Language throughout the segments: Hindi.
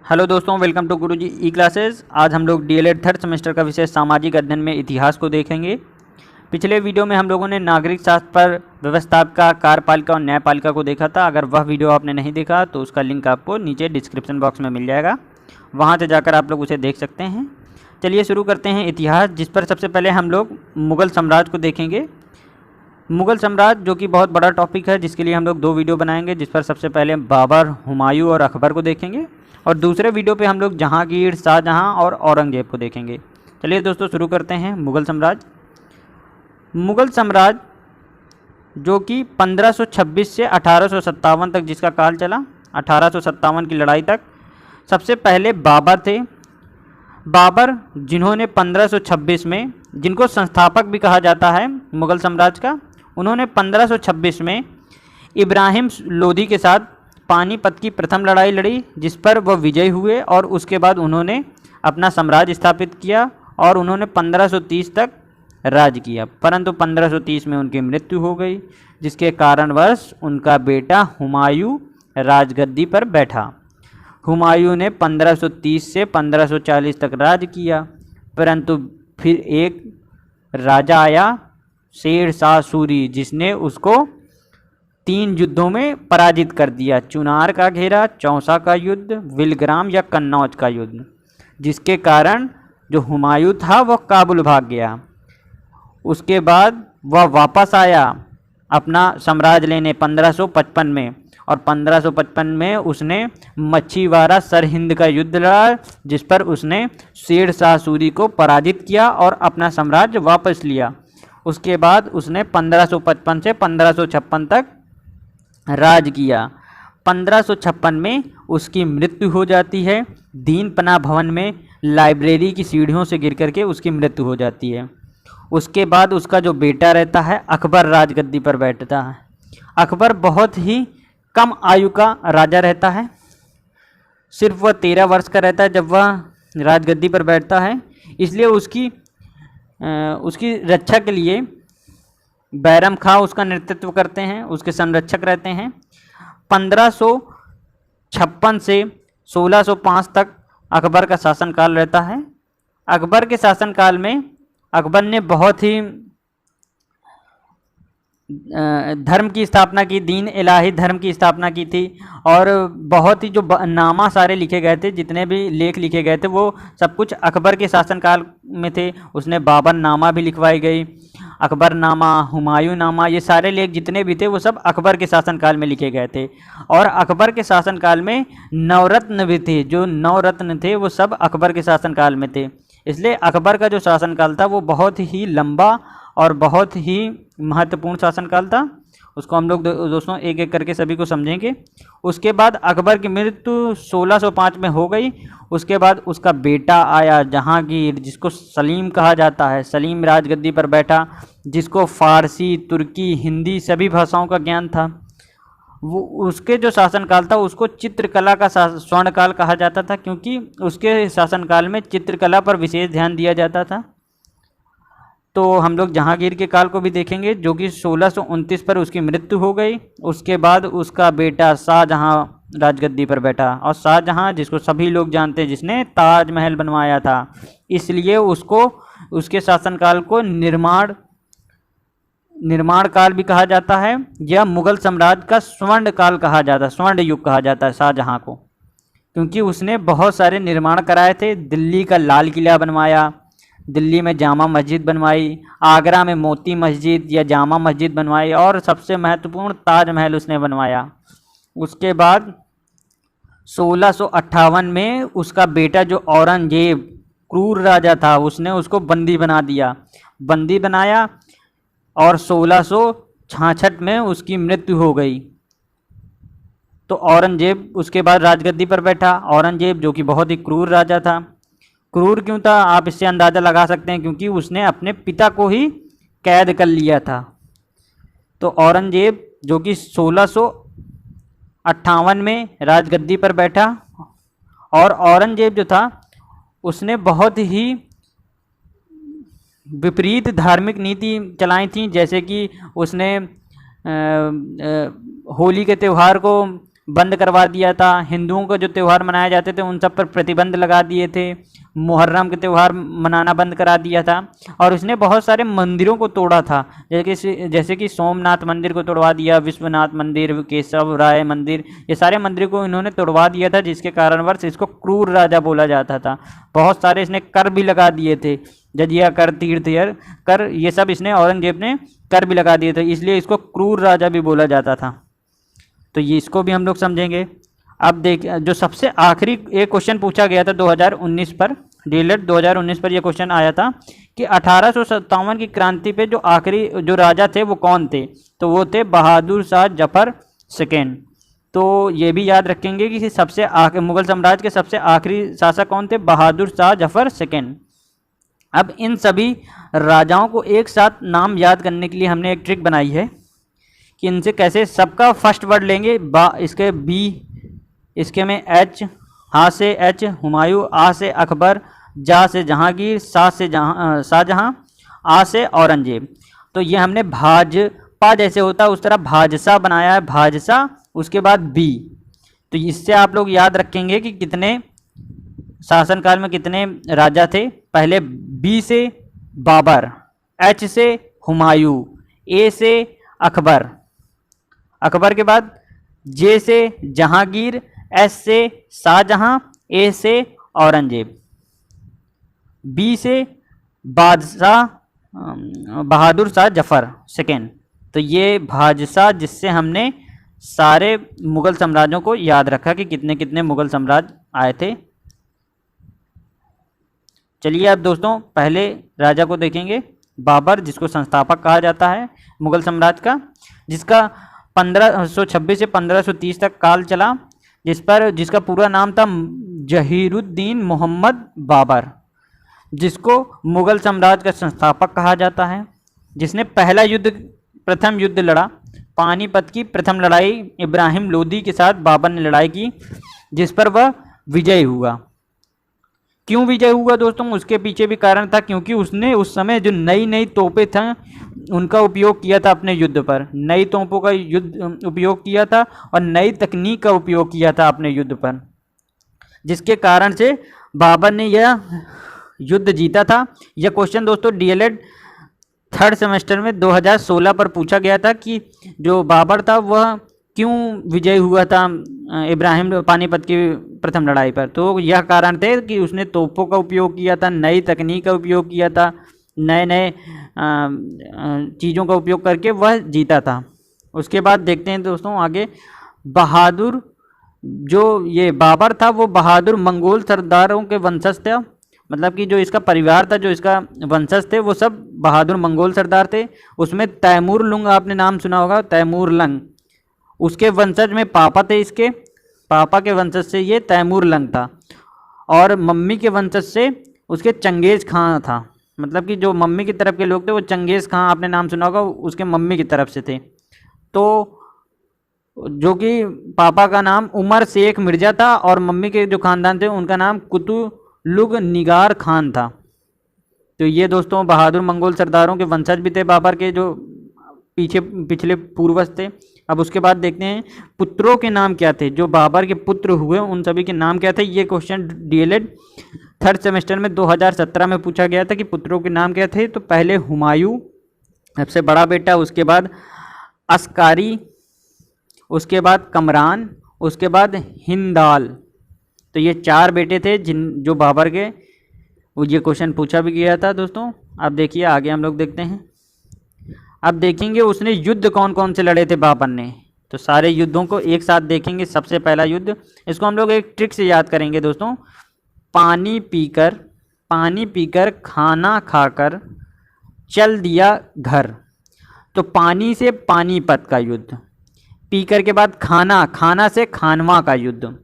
हेलो दोस्तों, welcome to Guruji e classes. आज हम लोग डीएलएड थर्ड सेमेस्टर का विषय सामाजिक अध्ययन में इतिहास को देखेंगे। पिछले वीडियो में हम लोगों ने नागरिक शास्त्र पर व्यवस्थापिका, कार्यपालिका और न्यायपालिका को देखा था। अगर वह वीडियो आपने नहीं देखा तो उसका लिंक आपको नीचे डिस्क्रिप्शन बॉक्स में मिल जाएगा, वहाँ से जाकर आप लोग उसे देख सकते हैं। चलिए शुरू करते हैं इतिहास, जिस पर सबसे पहले हम लोग मुग़ल साम्राज्य को देखेंगे। मुग़ल साम्राज्य जो कि बहुत बड़ा टॉपिक है, जिसके लिए हम लोग 2 वीडियो बनाएंगे, जिस पर सबसे पहले बाबर, हुमायूं और अकबर को देखेंगे और दूसरे वीडियो पे हम लोग जहांगीर, शाहजहां और औरंगजेब को देखेंगे। चलिए दोस्तों शुरू करते हैं। मुग़ल साम्राज्य। मुग़ल साम्राज्य जो कि 1526 से 1857 तक जिसका काल चला, 1857 की लड़ाई तक। सबसे पहले बाबर थे। बाबर जिन्होंने 1526 में, जिनको संस्थापक भी कहा जाता है मुग़ल साम्राज्य का, उन्होंने 1526 में इब्राहिम लोदी के साथ पानीपत की प्रथम लड़ाई लड़ी, जिस पर वह विजयी हुए और उसके बाद उन्होंने अपना साम्राज्य स्थापित किया और उन्होंने 1530 तक राज किया। परंतु 1530 में उनकी मृत्यु हो गई, जिसके कारणवश उनका बेटा हुमायूं राजगद्दी पर बैठा। हुमायूं ने 1530 से 1540 तक राज किया, परंतु फिर एक राजा आया, शेर शाह सूरी, जिसने उसको 3 युद्धों में पराजित कर दिया। चुनार का घेरा, चौसा का युद्ध, विलग्राम या कन्नौज का युद्ध, जिसके कारण जो हुमायूं था वह काबुल भाग गया। उसके बाद वह वापस आया अपना साम्राज्य लेने 1555 में, और 1555 में उसने मच्छीवाड़ा सरहिंद का युद्ध लड़ा, जिस पर उसने शेर शाह सूरी को पराजित किया और अपना साम्राज्य वापस लिया। उसके बाद उसने 1555 से 1556 तक राज किया। 1556 में उसकी मृत्यु हो जाती है। दीन पनाह भवन में लाइब्रेरी की सीढ़ियों से गिर करके उसकी मृत्यु हो जाती है। उसके बाद उसका जो बेटा रहता है अकबर राजगद्दी पर बैठता है। अकबर बहुत ही कम आयु का राजा रहता है, सिर्फ वह 13 वर्ष का रहता है जब वह राजगद्दी पर बैठता है। इसलिए उसकी रक्षा के लिए बैरम खां उसका नेतृत्व करते हैं, उसके संरक्षक रहते हैं। 1556 से 1605 तक अकबर का शासनकाल रहता है। अकबर के शासनकाल में अकबर ने बहुत ही धर्म की स्थापना की, दीन इलाही धर्म की स्थापना की थी, और बहुत ही जो नामा सारे लिखे गए थे, जितने भी लेख लिखे गए थे, वो सब कुछ अकबर के शासनकाल में थे। उसने बाबर नामा भी लिखवाई गई, अकबर नामा, हुमायूं नामा, ये सारे लेख जितने भी थे वो सब अकबर के शासनकाल में लिखे गए थे। और अकबर के शासनकाल में नवरत्न भी थे, जो नवरत्न थे वो सब अकबर के शासनकाल में थे। इसलिए अकबर का जो शासनकाल था वो बहुत ही लंबा और बहुत ही महत्वपूर्ण शासनकाल था। उसको हम लोग दोस्तों एक एक करके सभी को समझेंगे। उसके बाद अकबर की मृत्यु 1605 में हो गई। उसके बाद उसका बेटा आया जहांगीर, जिसको सलीम कहा जाता है। सलीम राजगद्दी पर बैठा, जिसको फ़ारसी, तुर्की, हिंदी सभी भाषाओं का ज्ञान था। वो उसके जो शासनकाल था उसको चित्रकला का स्वर्णकाल कहा जाता था, क्योंकि उसके शासनकाल में चित्रकला पर विशेष ध्यान दिया जाता था। तो हम लोग जहांगीर के काल को भी देखेंगे, जो कि 1629 पर उसकी मृत्यु हो गई। उसके बाद उसका बेटा शाहजहां राजगद्दी पर बैठा, और शाहजहां जिसको सभी लोग जानते हैं, जिसने ताजमहल बनवाया था, इसलिए उसको उसके शासनकाल को निर्माण काल भी कहा जाता है, या मुग़ल साम्राज्य का स्वर्ण काल कहा जाता है, स्वर्ण युग कहा जाता है शाहजहां को, क्योंकि उसने बहुत सारे निर्माण कराए थे। दिल्ली का लाल किला बनवाया, दिल्ली में जामा मस्जिद बनवाई, आगरा में मोती मस्जिद या जामा मस्जिद बनवाई, और सबसे महत्वपूर्ण ताजमहल उसने बनवाया। उसके बाद 1658 में उसका बेटा जो औरंगजेब क्रूर राजा था, उसने उसको बंदी बनाया, और 1666 में उसकी मृत्यु हो गई। तो औरंगजेब उसके बाद राजगद्दी पर बैठा। औरंगजेब जो कि बहुत ही क्रूर राजा था। क्रूर क्यों था आप इससे अंदाज़ा लगा सकते हैं, क्योंकि उसने अपने पिता को ही कैद कर लिया था। तो औरंगजेब जो कि 1658 में राजगद्दी पर बैठा, और औरंगजेब जो था उसने बहुत ही विपरीत धार्मिक नीति चलाई थी। जैसे कि उसने होली के त्यौहार को बंद करवा दिया था। हिंदुओं को जो त्यौहार मनाए जाते थे उन सब पर प्रतिबंध लगा दिए थे। मुहर्रम के त्यौहार मनाना बंद करा दिया था। और उसने बहुत सारे मंदिरों को तोड़ा था, जैसे कि सोमनाथ मंदिर को तोड़वा दिया, विश्वनाथ मंदिर, केशव राय मंदिर, ये सारे मंदिर को इन्होंने तोड़वा दिया था, जिसके कारणवश इसको क्रूर राजा बोला जाता था। बहुत सारे इसने कर भी लगा दिए थे, जजिया कर, तीर्थ कर, ये सब इसने औरंगजेब ने कर भी लगा दिए थे, इसलिए इसको क्रूर राजा भी बोला जाता था। तो ये इसको भी हम लोग समझेंगे। अब देख, जो सबसे आखिरी एक क्वेश्चन पूछा गया था 2019 पर, डीएलएड 2019 पर यह क्वेश्चन आया था कि 1857 की क्रांति पे जो आखिरी जो राजा थे वो कौन थे, तो वो थे बहादुर शाह जफर सेकेंड। तो ये भी याद रखेंगे कि सबसे मुगल साम्राज्य के सबसे आखिरी शासक कौन थे, बहादुर शाह जफर सेकेंड। अब इन सभी राजाओं को एक साथ नाम याद करने के लिए हमने एक ट्रिक बनाई है कि इनसे कैसे, सबका फर्स्ट वर्ड लेंगे, इसके बी, इसके में एच, हा से एच हुमायूं, आ से अकबर, जा से जहांगीर, सा से शाहजहां, आ से औरंगजेब। तो ये हमने भाजपा जैसे होता है उस तरह भाजसा बनाया है, भाजसा, उसके बाद बी। तो इससे आप लोग याद रखेंगे कि कितने शासनकाल में कितने राजा थे। पहले बी से बाबर, एच से हुमायूं, ए से अकबर, अकबर के बाद जे से जहांगीर, एस से शाहजहां, ए से औरंगजेब, बी से बहादुर शाह जफर सेकेंड। तो ये भाजसा, जिससे हमने सारे मुगल साम्राज्यों को याद रखा कि कितने कितने मुगल साम्राज्य आए थे। चलिए अब दोस्तों पहले राजा को देखेंगे, बाबर, जिसको संस्थापक कहा जाता है मुगल साम्राज्य का, जिसका 1526 से 1530 तक काल चला, जिसका पूरा नाम था जहीरुद्दीन मोहम्मद बाबर, जिसको मुगल साम्राज्य का संस्थापक कहा जाता है, जिसने प्रथम युद्ध लड़ा, पानीपत की प्रथम लड़ाई इब्राहिम लोदी के साथ बाबर ने लड़ाई की, जिस पर वह विजय हुआ। क्यों विजय हुआ दोस्तों, उसके पीछे भी कारण था, क्योंकि उसने उस समय जो नई नई तोपें थी उनका उपयोग किया था अपने युद्ध पर, नई तोपों का उपयोग किया था और नई तकनीक का उपयोग किया था अपने युद्ध पर, जिसके कारण से बाबर ने यह युद्ध जीता था। यह क्वेश्चन दोस्तों डीएलएड थर्ड सेमेस्टर में 2016 पर पूछा गया था कि जो बाबर था वह क्यों विजय हुआ था इब्राहिम पानीपत की प्रथम लड़ाई पर। तो यह कारण थे कि उसने तोपों का उपयोग किया था, नई तकनीक का उपयोग किया था, नए नए चीज़ों का उपयोग करके वह जीता था। उसके बाद देखते हैं दोस्तों आगे, बहादुर, जो ये बाबर था वो बहादुर मंगोल सरदारों के वंशज था, मतलब कि जो इसका परिवार था, जो इसका वंशज थे वो सब बहादुर मंगोल सरदार थे। उसमें तैमूर लुंग आपने नाम सुना होगा, तैमूर लंग, उसके वंशज में पापा थे, इसके पापा के वंशज से ये तैमूर लंग था, और मम्मी के वंशज से उसके चंगेज़ खां था, मतलब कि जो मम्मी की तरफ के लोग थे वो चंगेज़ खां आपने नाम सुना होगा, उसके मम्मी की तरफ से थे। तो जो कि पापा का नाम उमर शेख मिर्ज़ा था और मम्मी के जो ख़ानदान थे उनका नाम कुतुलुग निगार खान था। तो ये दोस्तों बहादुर मंगोल सरदारों के वंशज भी थे बाबर के, जो पिछले पूर्वज थे। अब उसके बाद देखते हैं पुत्रों के नाम क्या थे, जो बाबर के पुत्र हुए उन सभी के नाम क्या थे। ये क्वेश्चन डीएलएड थर्ड सेमेस्टर में 2017 में पूछा गया था कि पुत्रों के नाम क्या थे। तो पहले हुमायूं सबसे बड़ा बेटा, उसके बाद अस्कारी, उसके बाद कमरान, उसके बाद हिंदाल। तो ये 4 बेटे थे जो बाबर के, ये क्वेश्चन पूछा भी गया था दोस्तों। अब देखिए आगे हम लोग देखते हैं। अब देखेंगे उसने युद्ध कौन कौन से लड़े थे बाबर ने, तो सारे युद्धों को एक साथ देखेंगे। सबसे पहला युद्ध, इसको हम लोग एक ट्रिक से याद करेंगे दोस्तों, पानी पीकर खाना खाकर चल दिया घर। तो पानी से पानीपत का युद्ध, पीकर के बाद खाना से खानवा का युद्ध,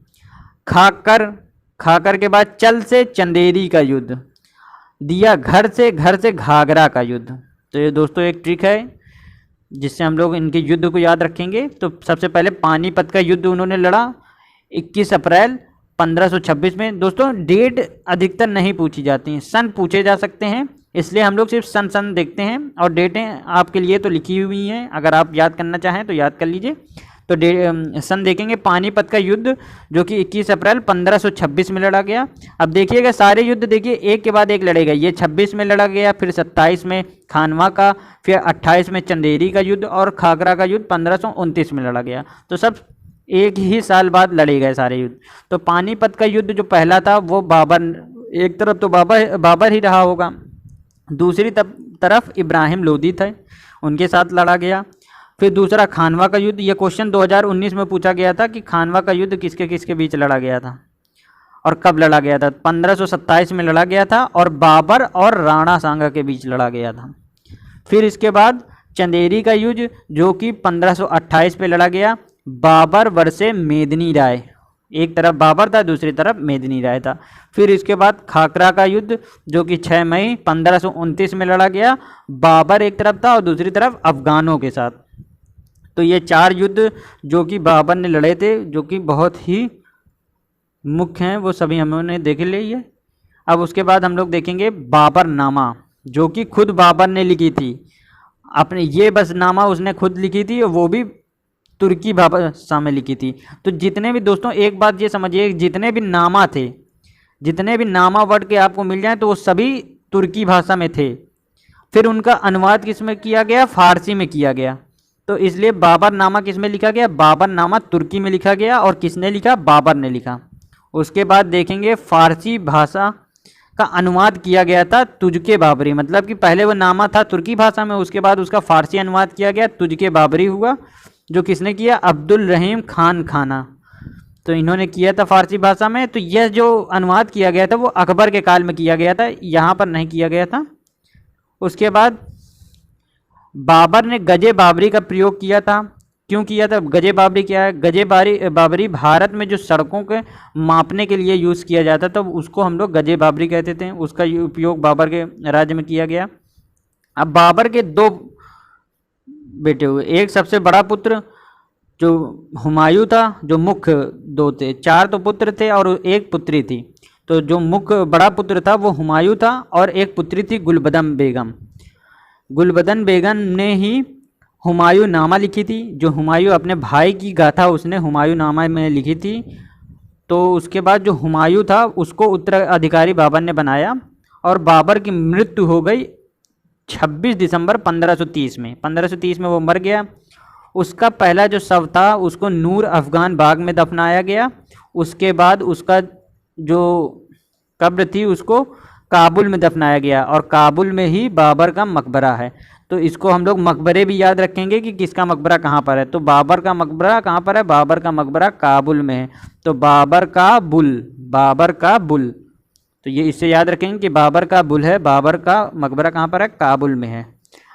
खाकर के बाद चल से चंदेरी का युद्ध, दिया घर से घाघरा का युद्ध। तो ये दोस्तों एक ट्रिक है जिससे हम लोग इनके युद्ध को याद रखेंगे। तो सबसे पहले पानीपत का युद्ध उन्होंने लड़ा 21 अप्रैल 1526 में। दोस्तों डेट अधिकतर नहीं पूछी जाती हैं, सन पूछे जा सकते हैं, इसलिए हम लोग सिर्फ सन देखते हैं और डेटें आपके लिए तो लिखी हुई हैं, अगर आप याद करना चाहें तो याद कर लीजिए। तो सन देखेंगे पानीपत का युद्ध जो कि 21 अप्रैल 1526 में लड़ा गया। अब देखिएगा सारे युद्ध देखिए एक के बाद एक लड़े गए। ये 26 में लड़ा गया, फिर 27 में खानवा का, फिर 28 में चंदेरी का युद्ध और खागरा का युद्ध 1529 में लड़ा गया। तो सब एक ही साल बाद लड़े गए सारे युद्ध। तो पानीपत का युद्ध जो पहला था वो बाबर, एक तरफ तो बाबर ही रहा होगा, दूसरी तरफ इब्राहिम लोदी थे, उनके साथ लड़ा गया। फिर दूसरा खानवा का युद्ध, यह क्वेश्चन 2019 में पूछा गया था कि खानवा का युद्ध किसके किसके बीच लड़ा गया था और कब लड़ा गया था। 1527 में लड़ा गया था और बाबर और राणा सांगा के बीच लड़ा गया था। फिर इसके बाद चंदेरी का युद्ध जो कि 1528 पे लड़ा गया, बाबर वर्से मेदिनी राय, एक तरफ बाबर था दूसरी तरफ मेदिनी राय था। फिर इसके बाद खाकरा का युद्ध जो कि 6 मई 1529 में लड़ा गया, बाबर एक तरफ था और दूसरी तरफ अफगानों के साथ। तो ये 4 युद्ध जो कि बाबर ने लड़े थे जो कि बहुत ही मुख्य हैं, वो सभी हमने देख लिए। अब उसके बाद हम लोग देखेंगे बाबरनामा जो कि खुद बाबर ने लिखी थी अपने, ये बस नामा उसने खुद लिखी थी और वो भी तुर्की भाषा में लिखी थी। तो जितने भी दोस्तों एक बात ये समझिए, जितने भी नामा थे, जितने भी नामा वर्ड के आपको मिल जाए तो वो सभी तुर्की भाषा में थे। फिर उनका अनुवाद किस में किया गया, फारसी में किया गया। तो इसलिए बाबरनामा किस में लिखा गया, बाबरनामा तुर्की में लिखा गया और किसने लिखा, बाबर ने लिखा। उसके बाद देखेंगे फारसी भाषा का अनुवाद किया गया था तुझके बाबरी, मतलब कि पहले वो नामा था तुर्की भाषा में, उसके बाद उसका फारसी अनुवाद किया गया तुझके बाबरी हुआ, जो किसने किया, अब्दुल रहीम खान खाना। तो इन्होंने किया था फारसी भाषा में। तो यह जो अनुवाद किया गया था वो अकबर के काल में किया गया था, यहाँ पर नहीं किया गया था। उसके बाद बाबर ने गजे बाबरी का प्रयोग किया था। क्यों किया था, गजे बाबरी क्या है, गजे बाबरी भारत में जो सड़कों के मापने के लिए यूज़ किया जाता था उसको हम लोग गजे बाबरी कहते थे, उसका उपयोग बाबर के राज्य में किया गया। अब बाबर के 2 बेटे हुए, एक सबसे बड़ा पुत्र जो हुमायूं था, जो मुख्य 2 थे, 4 तो पुत्र थे और एक पुत्री थी। तो जो मुख्य बड़ा पुत्र था वो हुमायूं था और एक पुत्री थी गुलबदन बेगम। गुलबदन बेगम ने ही हुमायूं नामा लिखी थी। जो हुमायूं अपने भाई की गाथा उसने हुमायूं नामा में लिखी थी। तो उसके बाद जो हुमायूं था उसको उत्तराधिकारी बाबर ने बनाया और बाबर की मृत्यु हो गई 26 दिसंबर 1530 में। 1530 में वो मर गया। उसका पहला जो शव था उसको नूर अफगान बाग में दफनाया गया। उसके बाद उसका जो कब्र थी उसको काबुल में दफनाया गया और काबुल में ही बाबर का मकबरा है। तो इसको हम लोग मकबरे भी याद रखेंगे कि किसका मकबरा कहाँ पर है। तो बाबर का मकबरा कहाँ पर है, बाबर का मकबरा काबुल में है। तो बाबर का बुल, तो ये इससे याद रखेंगे कि बाबर का बुल है, बाबर का मकबरा कहाँ पर है, काबुल में है।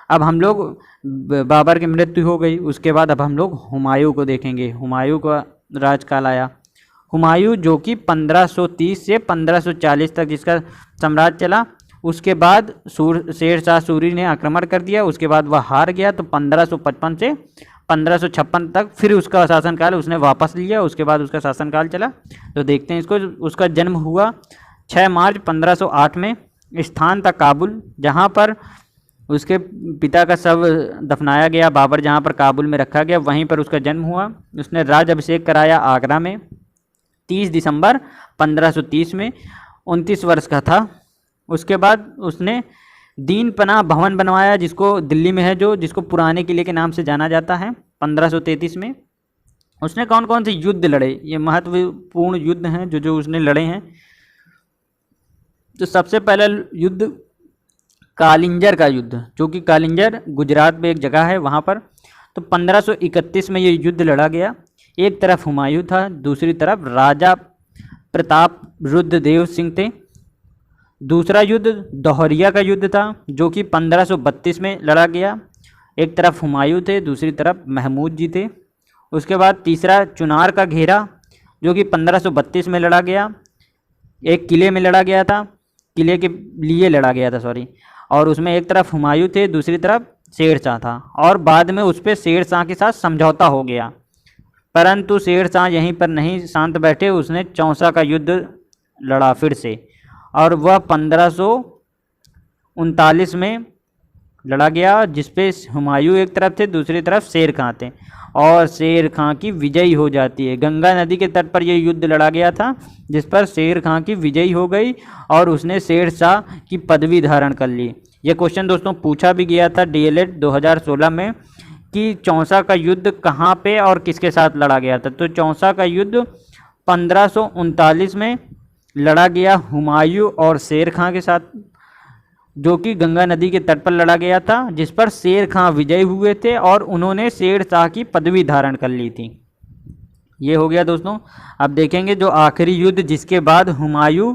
अब हम लोग बाबर की मृत्यु हो गई, उसके बाद अब हम लोग हुमायूं को देखेंगे। हुमायूं का राजकाल आया। हुमायूं जो कि 1530 से 1540 तक जिसका साम्राज्य चला। उसके बाद शेर शाह सूरी ने आक्रमण कर दिया, उसके बाद वह हार गया। तो 1555 से 1556 तक फिर उसका शासनकाल उसने वापस लिया। उसके बाद उसका शासनकाल चला। तो देखते हैं इसको। उसका जन्म हुआ 6 मार्च 1508 में। स्थान था काबुल, जहाँ पर उसके पिता का शव दफनाया गया। बाबर जहाँ पर काबुल में रखा गया वहीं पर उसका जन्म हुआ। उसने राज अभिषेक कराया आगरा में 30 दिसंबर 1530 में। 29 वर्ष का था। उसके बाद उसने दीन पनाह भवन बनवाया जिसको दिल्ली में है, जिसको पुराने किले के नाम से जाना जाता है। 1533 में उसने कौन कौन से युद्ध लड़े, ये महत्वपूर्ण युद्ध हैं जो उसने लड़े हैं। तो सबसे पहला युद्ध कालिंजर का युद्ध, जो कि कालिंजर गुजरात में एक जगह है वहाँ पर। तो 1531 में ये युद्ध लड़ा गया। एक तरफ हुमायूं था, दूसरी तरफ राजा प्रताप रुद्रदेव सिंह थे। दूसरा युद्ध दोहरिया का युद्ध था जो कि 1532 में लड़ा गया। एक तरफ हुमायूं थे, दूसरी तरफ महमूद जी थे। उसके बाद तीसरा चुनार का घेरा जो कि 1532 में लड़ा गया। एक किले में लड़ा गया था, किले के लिए लड़ा गया था और उसमें एक तरफ हुमायूं थे, दूसरी तरफ शेर शाह था। और बाद में उस पर शेर शाह के साथ समझौता हो गया, परंतु शेर शाह यहीं पर नहीं शांत बैठे, उसने चौसा का युद्ध लड़ा फिर से। और वह 1539 में लड़ा गया, जिसपे हुमायूं एक तरफ थे, दूसरी तरफ शेर खां थे और शेर खां की विजयी हो जाती है। गंगा नदी के तट पर यह युद्ध लड़ा गया था, जिस पर शेर खां की विजयी हो गई और उसने शेर शाह की पदवी धारण कर ली। यह क्वेश्चन दोस्तों पूछा भी गया था डीएलएड 2016 में कि चौसा का युद्ध कहाँ पे और किसके साथ लड़ा गया था। तो चौसा का युद्ध 1539 में लड़ा गया हुमायूं और शेर खां के साथ, जो कि गंगा नदी के तट पर लड़ा गया था, जिस पर शेर खां विजयी हुए थे और उन्होंने शेर शाह की पदवी धारण कर ली थी। ये हो गया दोस्तों। अब देखेंगे जो आखिरी युद्ध जिसके बाद हुमायूं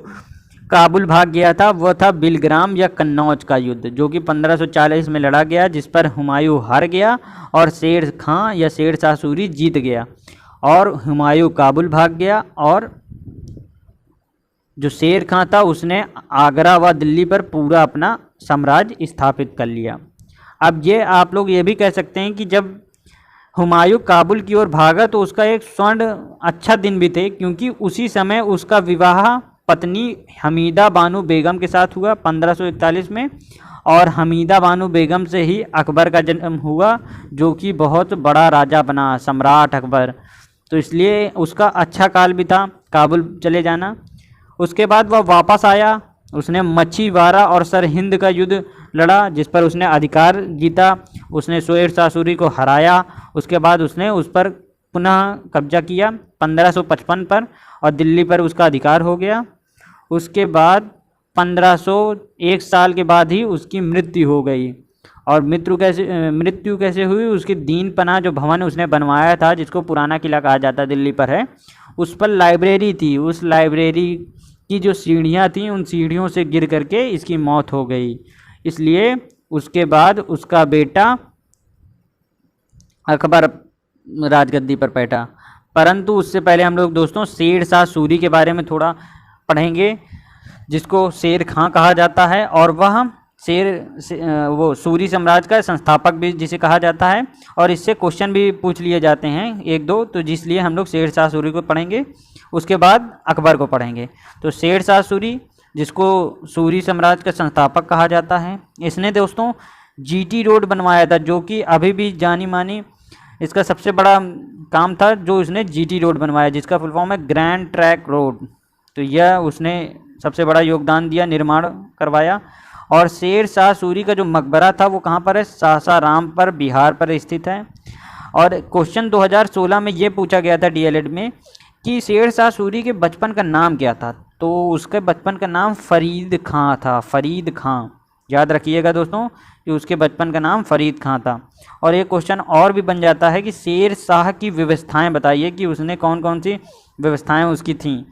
काबुल भाग गया था, वह था बिलग्राम या कन्नौज का युद्ध, जो कि 1540 में लड़ा गया, जिस पर हुमायूं हार गया और शेर खां या शेर शाह सूरी जीत गया और हुमायूं काबुल भाग गया और जो शेर खां था उसने आगरा व दिल्ली पर पूरा अपना साम्राज्य स्थापित कर लिया। अब ये आप लोग ये भी कह सकते हैं कि जब हुमायूं काबुल की ओर भागा तो उसका एक स्वर्ण अच्छा दिन भी थे, क्योंकि उसी समय उसका विवाह पत्नी हमीदा बानो बेगम के साथ हुआ 1541 में, और हमीदा बानो बेगम से ही अकबर का जन्म हुआ, जो कि बहुत बड़ा राजा बना, सम्राट अकबर। तो इसलिए उसका अच्छा काल भी था काबुल चले जाना। उसके बाद वह वापस आया, उसने मच्छीवाड़ा और सरहिंद का युद्ध लड़ा, जिस पर उसने अधिकार जीता, उसने शेर शाह सूरी को हराया। उसके बाद उसने उस पर पुनः कब्जा किया 1555 पर और दिल्ली पर उसका अधिकार हो गया। उसके बाद 1501 साल के बाद ही उसकी मृत्यु हो गई। और मृत्यु कैसे हुई? उसकी दीन पनाह जो भवन उसने बनवाया था, जिसको पुराना किला कहा जाता है, दिल्ली पर है, उस पर लाइब्रेरी थी। उस लाइब्रेरी की जो सीढ़ियाँ थीं, उन सीढ़ियों से गिर करके इसकी मौत हो गई। इसलिए उसके बाद उसका बेटा अकबर राजगद्दी पर बैठा। परंतु उससे पहले हम लोग दोस्तों शेर शाह सूरी के बारे में थोड़ा पढ़ेंगे, जिसको शेर खां कहा जाता है और वह वो सूरी साम्राज्य का संस्थापक भी जिसे कहा जाता है। और इससे क्वेश्चन भी पूछ लिए जाते हैं एक दो, तो जिसलिए हम लोग शेर शाह सूरी को पढ़ेंगे, उसके बाद अकबर को पढ़ेंगे। तो शेर शाह सूरी, जिसको सूरी साम्राज्य का संस्थापक कहा जाता है, इसने दोस्तों जीटी रोड बनवाया था, जो कि अभी भी जानी मानी इसका सबसे बड़ा काम था, जो इसने जीटी रोड बनवाया, जिसका फुल फॉर्म है ग्रैंड ट्रैंक रोड। तो यह उसने सबसे बड़ा योगदान दिया, निर्माण करवाया। और शेर शाह सूरी का जो मकबरा था वो कहाँ पर है? सासाराम पर, बिहार पर स्थित है। और क्वेश्चन 2016 में ये पूछा गया था डीएलएड में कि शेर शाह सूरी के बचपन का नाम क्या था। तो उसके बचपन का नाम फरीद खां था, फरीद खां। याद रखिएगा दोस्तों कि उसके बचपन का नाम फरीद खां था। और एक क्वेश्चन और भी बन जाता है कि शेर शाह की व्यवस्थाएं बताइए कि उसने कौन कौन सी व्यवस्थाएं उसकी थीं।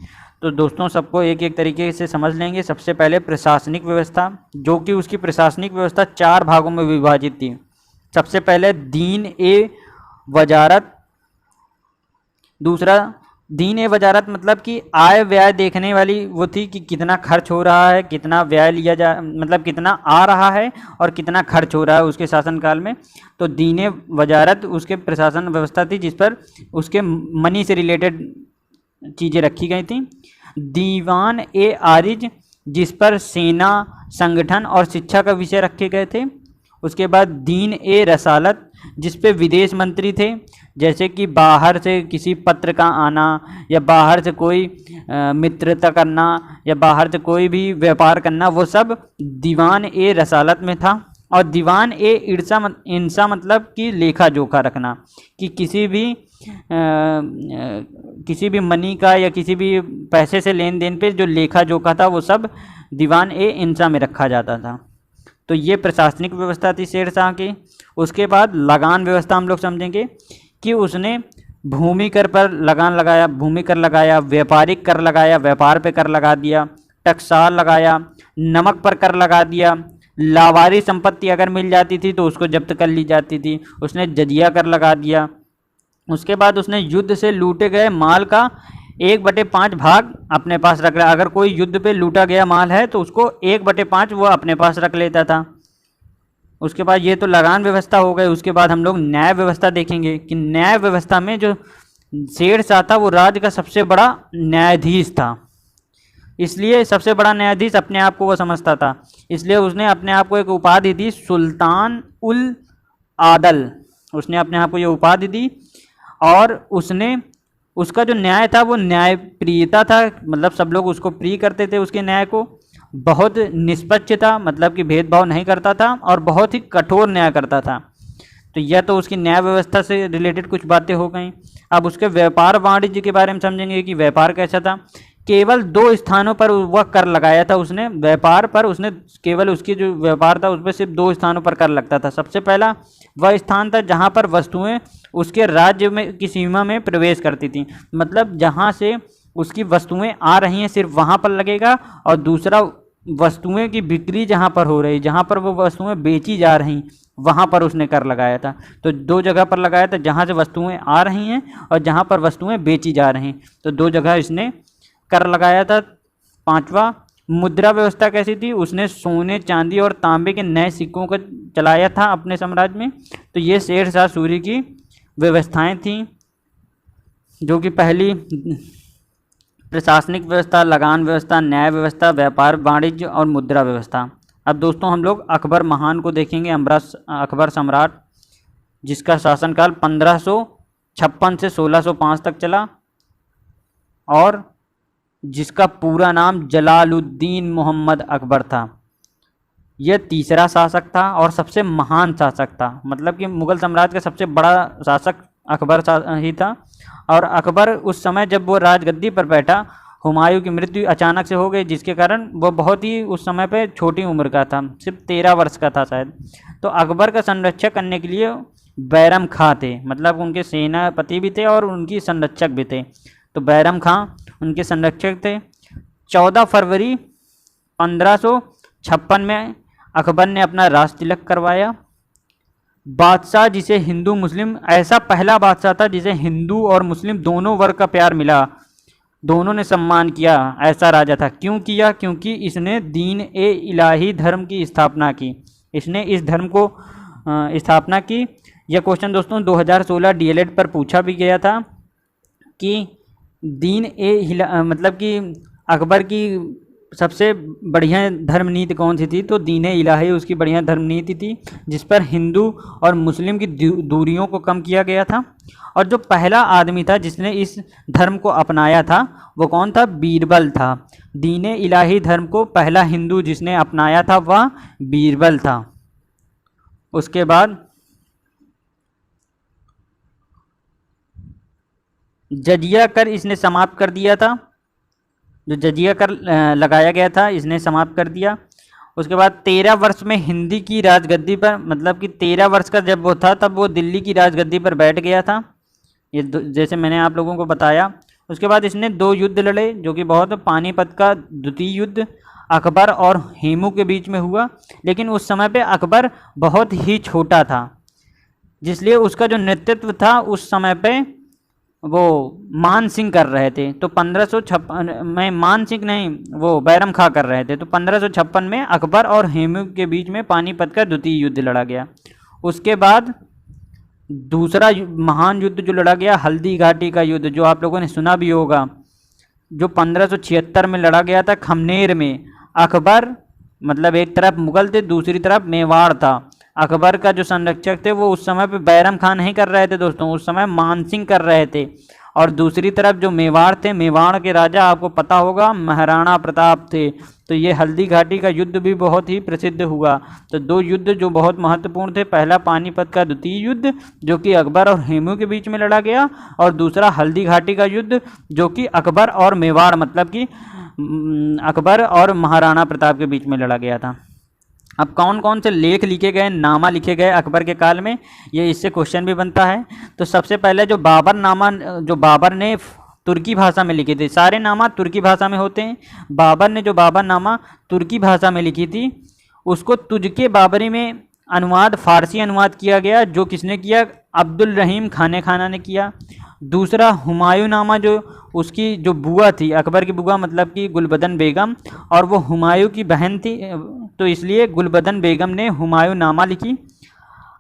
तो दोस्तों सबको एक एक तरीके से समझ लेंगे। सबसे पहले प्रशासनिक व्यवस्था, जो कि उसकी प्रशासनिक व्यवस्था 4 भागों में विभाजित थी। सबसे पहले दीन ए वजारत, दूसरा दीन ए वजारत मतलब कि आय व्यय देखने वाली वो थी कि कितना खर्च हो रहा है, कितना व्यय लिया जा, मतलब कितना आ रहा है और कितना खर्च हो रहा है उसके शासनकाल में। तो दीन ए वजारत उसके प्रशासन व्यवस्था थी, जिस पर उसके मनी से रिलेटेड चीज़ें रखी गई थी। दीवान ए आरिज, जिस पर सेना, संगठन और शिक्षा का विषय रखे गए थे। उसके बाद दीन ए रसालत, जिस पे विदेश मंत्री थे, जैसे कि बाहर से किसी पत्र का आना या बाहर से कोई मित्रता करना या बाहर से कोई भी व्यापार करना, वो सब दीवान ए रसालत में था। और दीवान ए इंसा मतलब कि लेखा जोखा रखना, कि किसी भी मनी का या किसी भी पैसे से लेन देन पे जो लेखा जोखा था वो सब दीवान ए इंसा में रखा जाता था। तो ये प्रशासनिक व्यवस्था थी शेर शाह की। उसके बाद लगान व्यवस्था हम लोग समझेंगे कि उसने भूमि कर पर लगान लगाया, भूमि कर लगाया, व्यापारिक कर लगाया, व्यापार पे कर लगा दिया, टकसाल लगाया, नमक पर कर लगा दिया, लावारी संपत्ति अगर मिल जाती थी तो उसको जब्त कर ली जाती थी, उसने जजिया कर लगा दिया। उसके बाद उसने युद्ध से लूटे गए माल का 1/5 भाग अपने पास रख रहा। अगर कोई युद्ध पे लूटा गया माल है तो उसको 1/5 वो अपने पास रख लेता था। उसके बाद ये तो लगान व्यवस्था हो गई। उसके बाद हम लोग न्याय व्यवस्था देखेंगे कि न्याय व्यवस्था में जो शेर शाह था वो राज्य का सबसे बड़ा न्यायाधीश था। इसलिए सबसे बड़ा न्यायाधीश अपने आप को वो समझता था, इसलिए उसने अपने आप को एक उपाधि दी सुल्तान उल आदल। उसने अपने आप को ये उपाधि दी और उसने उसका जो न्याय था वो न्याय प्रियता था, मतलब सब लोग उसको प्रिय करते थे उसके न्याय को। बहुत निष्पक्ष था, मतलब कि भेदभाव नहीं करता था और बहुत ही कठोर न्याय करता था। तो यह तो उसकी न्याय व्यवस्था से रिलेटेड कुछ बातें हो गई। अब उसके व्यापार वाणिज्य के बारे में समझेंगे कि व्यापार कैसा था। केवल 2 स्थानों पर वह कर लगाया था उसने, व्यापार पर उसने केवल उसकी जो व्यापार था उस पर सिर्फ 2 स्थानों पर कर लगता था। सबसे पहला वह स्थान था जहाँ पर वस्तुएं उसके राज्य में की सीमा में प्रवेश करती थी, मतलब जहाँ से उसकी वस्तुएं आ रही हैं सिर्फ वहाँ पर लगेगा, और दूसरा वस्तुएं की बिक्री जहाँ पर हो रही, जहाँ पर वो वस्तुएं बेची जा रही वहाँ पर उसने कर लगाया था। तो 2 जगह पर लगाया था, जहाँ से वस्तुएं आ रही हैं और जहाँ पर वस्तुएं बेची जा रही, तो 2 जगह इसने कर लगाया था। 5वां, मुद्रा व्यवस्था कैसी थी, उसने सोने चांदी और तांबे के नए सिक्कों को चलाया था अपने साम्राज्य में। तो ये शेर शाह सूरी की व्यवस्थाएं थीं, जो कि पहली प्रशासनिक व्यवस्था, लगान व्यवस्था, न्याय व्यवस्था, व्यापार वाणिज्य और मुद्रा व्यवस्था। अब दोस्तों हम लोग अकबर महान को देखेंगे। अकबर सम्राट, जिसका शासनकाल 1556 से 1605 तक चला और जिसका पूरा नाम जलालुद्दीन मोहम्मद अकबर था। यह तीसरा शासक था और सबसे महान शासक था, मतलब कि मुग़ल साम्राज्य का सबसे बड़ा शासक अकबर ही था। और अकबर उस समय जब वो राजगद्दी पर बैठा, हुमायूं की मृत्यु अचानक से हो गई, जिसके कारण वो बहुत ही उस समय पे छोटी उम्र का था, सिर्फ 13 वर्ष का था शायद। तो अकबर का संरक्षण करने के लिए बैरम खां थे, मतलब उनके सेनापति भी थे और उनकी संरक्षक भी थे। तो बैरम खां उनके संरक्षक थे। 14 फरवरी 1556 में अकबर ने अपना राज तिलक करवाया। बादशाह जिसे हिंदू मुस्लिम, ऐसा पहला बादशाह था जिसे हिंदू और मुस्लिम दोनों वर्ग का प्यार मिला, दोनों ने सम्मान किया, ऐसा राजा था। क्यों किया? क्योंकि इसने दीन ए इलाही धर्म की स्थापना की, इसने इस धर्म को स्थापना की। यह क्वेश्चन दोस्तों 2016 डीएलएड पर पूछा भी गया था कि दीन ए मतलब कि अकबर की सबसे बढ़िया धर्म नीति कौन सी थी, तो दीन ए इलाही उसकी बढ़िया धर्म नीति थी, जिस पर हिंदू और मुस्लिम की दूरियों को कम किया गया था। और जो पहला आदमी था जिसने इस धर्म को अपनाया था वो कौन था? बीरबल था। दीन ए इलाही धर्म को पहला हिंदू जिसने अपनाया था वह बीरबल था। उसके बाद जजिया कर इसने समाप्त कर दिया था, जो जजिया कर लगाया गया था इसने समाप्त कर दिया। उसके बाद 13 वर्ष में हिंदी की राजगद्दी पर, मतलब कि 13 वर्ष का जब वो था तब वो दिल्ली की राजगद्दी पर बैठ गया था, ये जैसे मैंने आप लोगों को बताया। उसके बाद इसने 2 युद्ध लड़े, जो कि बहुत, पानीपत का द्वितीय युद्ध अकबर और हेमू के बीच में हुआ, लेकिन उस समय पे अकबर बहुत ही छोटा था, जिसलिए उसका जो नेतृत्व था उस समय पे वो मान सिंह कर रहे थे। तो 1556 में मान सिंह नहीं, वो बैरम खां कर रहे थे। तो 1556 में अकबर और हेमू के बीच में पानीपत का द्वितीय युद्ध लड़ा गया। उसके बाद दूसरा महान युद्ध जो लड़ा गया, हल्दी घाटी का युद्ध, जो आप लोगों ने सुना भी होगा, जो 1576 में लड़ा गया था खमनेर में। अकबर, मतलब एक तरफ मुगल थे दूसरी तरफ मेवाड़ था। अकबर का जो संरक्षक थे वो उस समय पे बैरम खान नहीं कर रहे थे दोस्तों, उस समय मान सिंह कर रहे थे। और दूसरी तरफ जो मेवाड़ थे, मेवाड़ के राजा आपको पता होगा महाराणा प्रताप थे। तो ये हल्दी घाटी का युद्ध भी बहुत ही प्रसिद्ध हुआ। तो 2 युद्ध जो बहुत महत्वपूर्ण थे, पहला पानीपत का द्वितीय युद्ध जो कि अकबर और हेमू के बीच में लड़ा गया, और दूसरा हल्दी घाटी का युद्ध जो कि अकबर और मेवाड़, मतलब कि अकबर और महाराणा प्रताप के बीच में लड़ा गया था। अब कौन कौन से लेख लिखे गए, नामा लिखे गए अकबर के काल में, ये इससे क्वेश्चन भी बनता है। तो सबसे पहले जो बाबर नामा, जो बाबर ने तुर्की भाषा में लिखे थे, सारे नामा तुर्की भाषा में होते हैं। बाबर ने जो बाबर नामा तुर्की भाषा में लिखी थी, उसको तुझके बाबरी में अनुवाद, फारसी अनुवाद किया गया, जो किसने किया? अब्दुल रहीम खाने खाना ने किया। दूसरा हुमायूं नामा, जो उसकी जो बुआ थी, अकबर की बुआ मतलब कि गुलबदन बेगम, और वो हुमायूं की बहन थी, तो इसलिए गुलबदन बेगम ने हुमायूं नामा लिखी।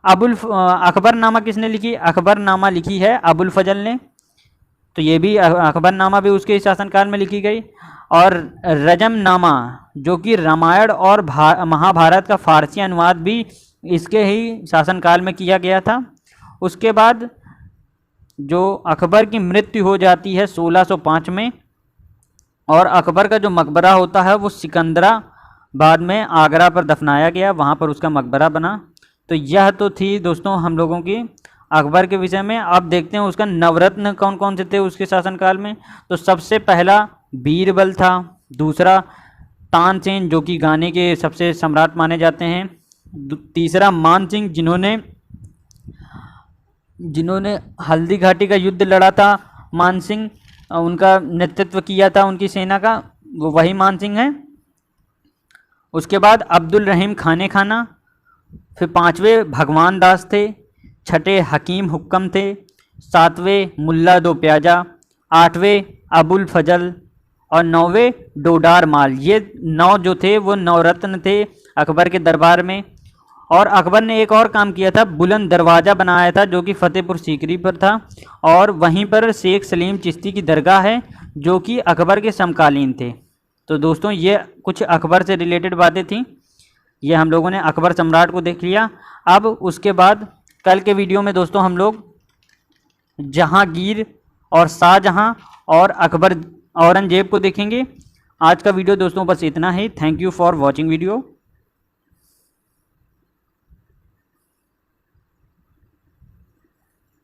अकबर नामा किसने लिखी? अकबर नामा लिखी है अबुल फजल ने। तो ये भी अकबरनामा भी उसके शासनकाल में लिखी गई। और रजमनामा जो कि रामायण और महाभारत का फारसी अनुवाद भी इसके ही शासनकाल में किया गया था। उसके बाद जो अकबर की मृत्यु हो जाती है 1605 में, और अकबर का जो मकबरा होता है वो सिकंदराबाद में आगरा पर दफनाया गया, वहाँ पर उसका मकबरा बना। तो यह तो थी दोस्तों हम लोगों की अकबर के विषय में। अब देखते हैं उसका नवरत्न कौन कौन से थे उसके शासनकाल में। तो सबसे पहला बीरबल था, दूसरा तानसेन जो कि गाने के सबसे सम्राट माने जाते हैं, तीसरा मानसिंह जिन्होंने हल्दी घाटी का युद्ध लड़ा था, मानसिंह उनका नेतृत्व किया था उनकी सेना का, वो वही मानसिंह है। उसके बाद अब्दुल रहीम खाना, फिर पांचवें भगवान दास थे, छठे हकीम हुक्कम थे, सातवें मुल्ला दो प्याजा, आठवें अबुल फजल और नौवें डोडार माल। ये 9 जो थे वो नवरत्न थे अकबर के दरबार में। और अकबर ने एक और काम किया था, बुलंद दरवाज़ा बनाया था जो कि फतेहपुर सीकरी पर था, और वहीं पर शेख सलीम चिश्ती की दरगाह है जो कि अकबर के समकालीन थे। तो दोस्तों ये कुछ अकबर से रिलेटेड बातें थी, ये हम लोगों ने अकबर सम्राट को देख लिया। अब उसके बाद कल के वीडियो में दोस्तों हम लोग जहांगीर और शाहजहां और अकबर औरंगजेब को देखेंगे। आज का वीडियो दोस्तों बस इतना ही। Thank you for watching video.